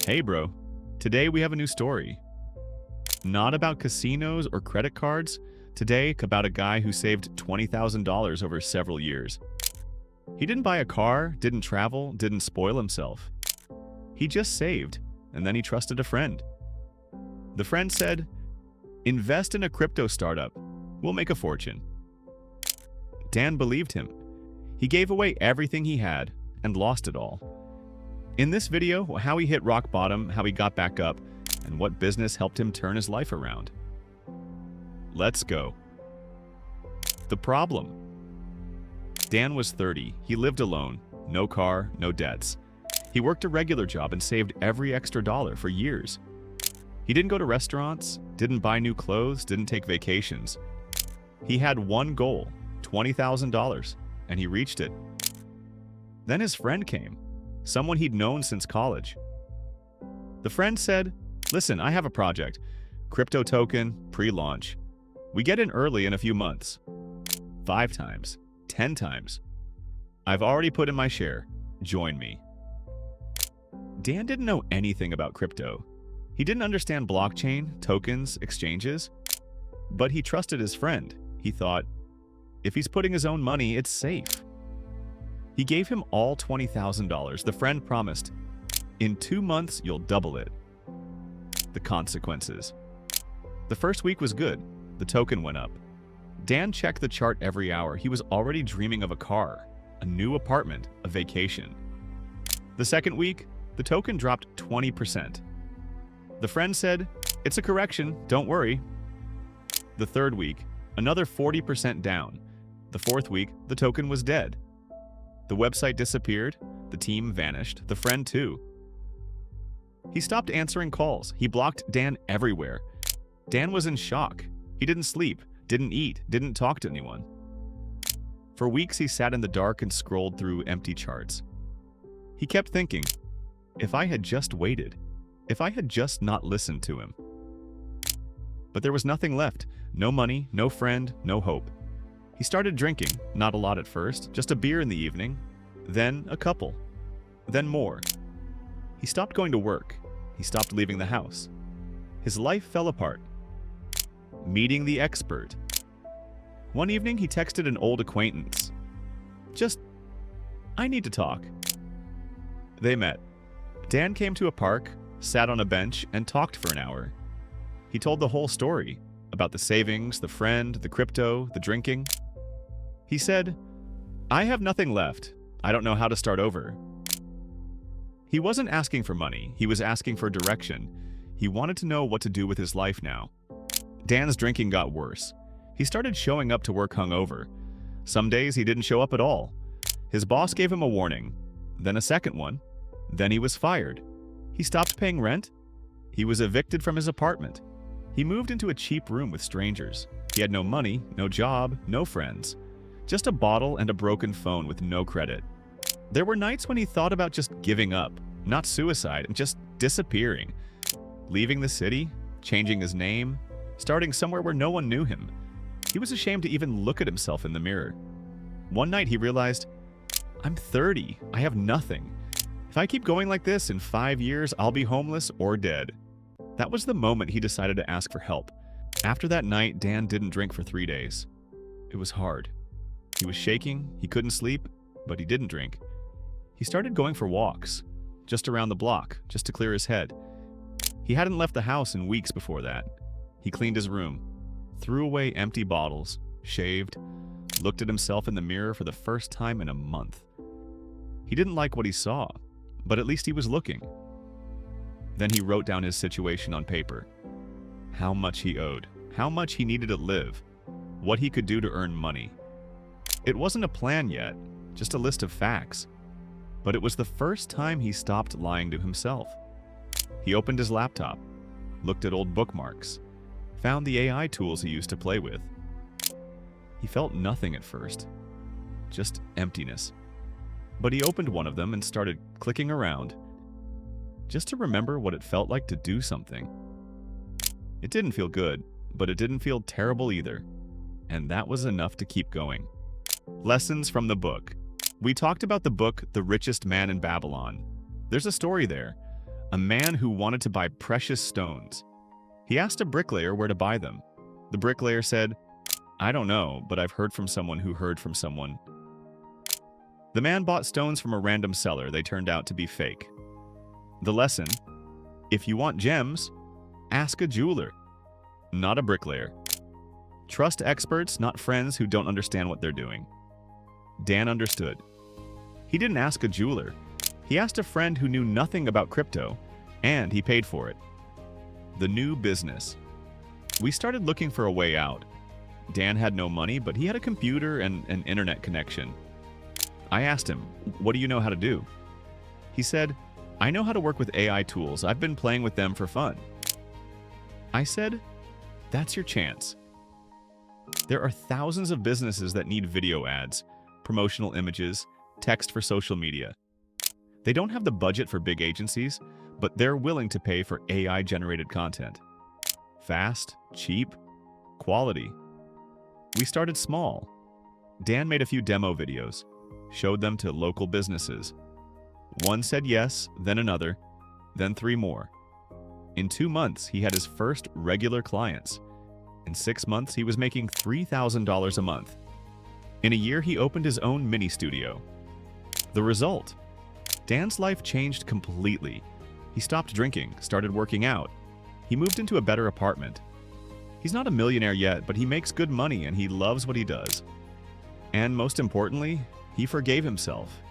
Hey bro, today we have a new story. Not about casinos or credit cards, today about a guy who saved $20,000 over several years. He didn't buy a car, didn't travel, didn't spoil himself. He just saved, and then he trusted a friend. The friend said, "Invest in a crypto startup. We'll make a fortune." Dan believed him. He gave away everything he had and lost it all. In this video, how he hit rock bottom, how he got back up, and what business helped him turn his life around. Let's go. The problem. Dan was 30. He lived alone. No car, no debts. He worked a regular job and saved every extra dollar for years. He didn't go to restaurants, didn't buy new clothes, didn't take vacations. He had one goal, $20,000, and he reached it. Then his friend came, someone he'd known since college. The friend said, "Listen, I have a project. Crypto token, pre-launch. We get in early in a few months. 5 times, 10 times. I've already put in my share. Join me." Dan didn't know anything about crypto. He didn't understand blockchain, tokens, exchanges. But he trusted his friend. He thought, if he's putting his own money, it's safe. He gave him all $20,000. The friend promised, "In 2 months, you'll double it." The consequences. The first week was good. The token went up. Dan checked the chart every hour. He was already dreaming of a car, a new apartment, a vacation. The second week, the token dropped 20%. The friend said, "It's a correction, don't worry." The third week, another 40% down. The fourth week, the token was dead. The website disappeared, the team vanished, the friend too. He stopped answering calls. He blocked Dan everywhere. Dan was in shock. He didn't sleep, didn't eat, didn't talk to anyone. For weeks he sat in the dark and scrolled through empty charts. He kept thinking, if I had just waited, if I had just not listened to him. But there was nothing left. No money, no friend, no hope. He started drinking, not a lot at first, just a beer in the evening, then a couple, then more. He stopped going to work. He stopped leaving the house. His life fell apart. Meeting the expert. One evening he texted an old acquaintance. "I need to talk." They met. Dan came to a park, sat on a bench, and talked for an hour. He told the whole story about the savings, the friend, the crypto, the drinking. He said, "I have nothing left. I don't know how to start over." He wasn't asking for money. He was asking for direction. He wanted to know what to do with his life now. Dan's drinking got worse. He started showing up to work hungover. Some days he didn't show up at all. His boss gave him a warning, then a second one. Then he was fired. He stopped paying rent. He was evicted from his apartment. He moved into a cheap room with strangers. He had no money, no job, no friends. Just a bottle and a broken phone with no credit. There were nights when he thought about just giving up, not suicide, and just disappearing. Leaving the city, changing his name, starting somewhere where no one knew him. He was ashamed to even look at himself in the mirror. One night he realized, I'm 30, I have nothing. If I keep going like this, in 5 years, I'll be homeless or dead. That was the moment he decided to ask for help. After that night, Dan didn't drink for 3 days. It was hard. He was shaking, he couldn't sleep, but he didn't drink. He started going for walks, just around the block, just to clear his head. He hadn't left the house in weeks before that. He cleaned his room, threw away empty bottles, shaved, looked at himself in the mirror for the first time in a month. He didn't like what he saw, but at least he was looking. Then he wrote down his situation on paper. How much he owed, how much he needed to live, what he could do to earn money. It wasn't a plan yet, just a list of facts. But it was the first time he stopped lying to himself. He opened his laptop, looked at old bookmarks, found the AI tools he used to play with. He felt nothing at first, just emptiness. But he opened one of them and started clicking around, just to remember what it felt like to do something. It didn't feel good, but it didn't feel terrible either. And that was enough to keep going. Lessons from the book. We talked about the book, The Richest Man in Babylon. There's a story there. A man who wanted to buy precious stones. He asked a bricklayer where to buy them. The bricklayer said, "I don't know, but I've heard from someone who heard from someone." The man bought stones from a random seller. They turned out to be fake. The lesson: if you want gems, ask a jeweler, not a bricklayer. Trust experts, not friends who don't understand what they're doing. Dan understood. He didn't ask a jeweler. He asked a friend who knew nothing about crypto, and he paid for it. The new business. We started looking for a way out. Dan had no money, but he had a computer and an internet connection. I asked him, "What do you know how to do?" He said, "I know how to work with AI tools. I've been playing with them for fun." I said, "That's your chance." There are thousands of businesses that need video ads, promotional images, text for social media. They don't have the budget for big agencies, but they're willing to pay for AI-generated content. Fast, cheap, quality. We started small. Dan made a few demo videos, showed them to local businesses. One said yes, then another, then 3 more. In 2 months, he had his first regular clients. In 6 months, he was making $3,000 a month. In a year, he opened his own mini studio. The result: Dan's life changed completely. He stopped drinking, started working out. He moved into a better apartment. He's not a millionaire yet, but he makes good money and he loves what he does. And most importantly, he forgave himself.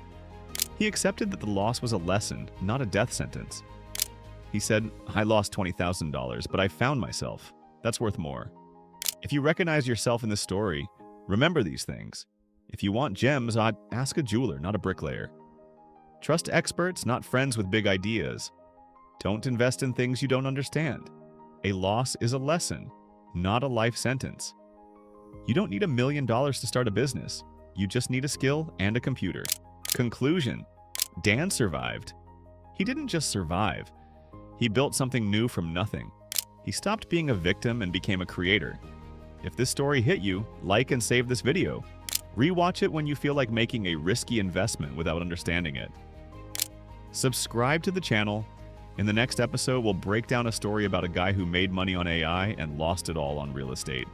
He accepted that the loss was a lesson, not a death sentence. He said, "I lost $20,000, but I found myself. That's worth more." If you recognize yourself in this story, remember these things. If you want gems, I'd ask a jeweler, not a bricklayer. Trust experts, not friends with big ideas. Don't invest in things you don't understand. A loss is a lesson, not a life sentence. You don't need $1 million to start a business. You just need a skill and a computer. Conclusion: Dan survived. He didn't just survive. He built something new from nothing. He stopped being a victim and became a creator. If this story hit you, like and save this video. Rewatch it when you feel like making a risky investment without understanding it. Subscribe to the channel. In the next episode, we'll break down a story about a guy who made money on AI and lost it all on real estate.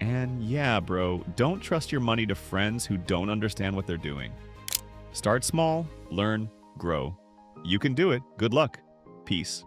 And yeah, bro, don't trust your money to friends who don't understand what they're doing. Start small, learn, grow. You can do it. Good luck. Peace.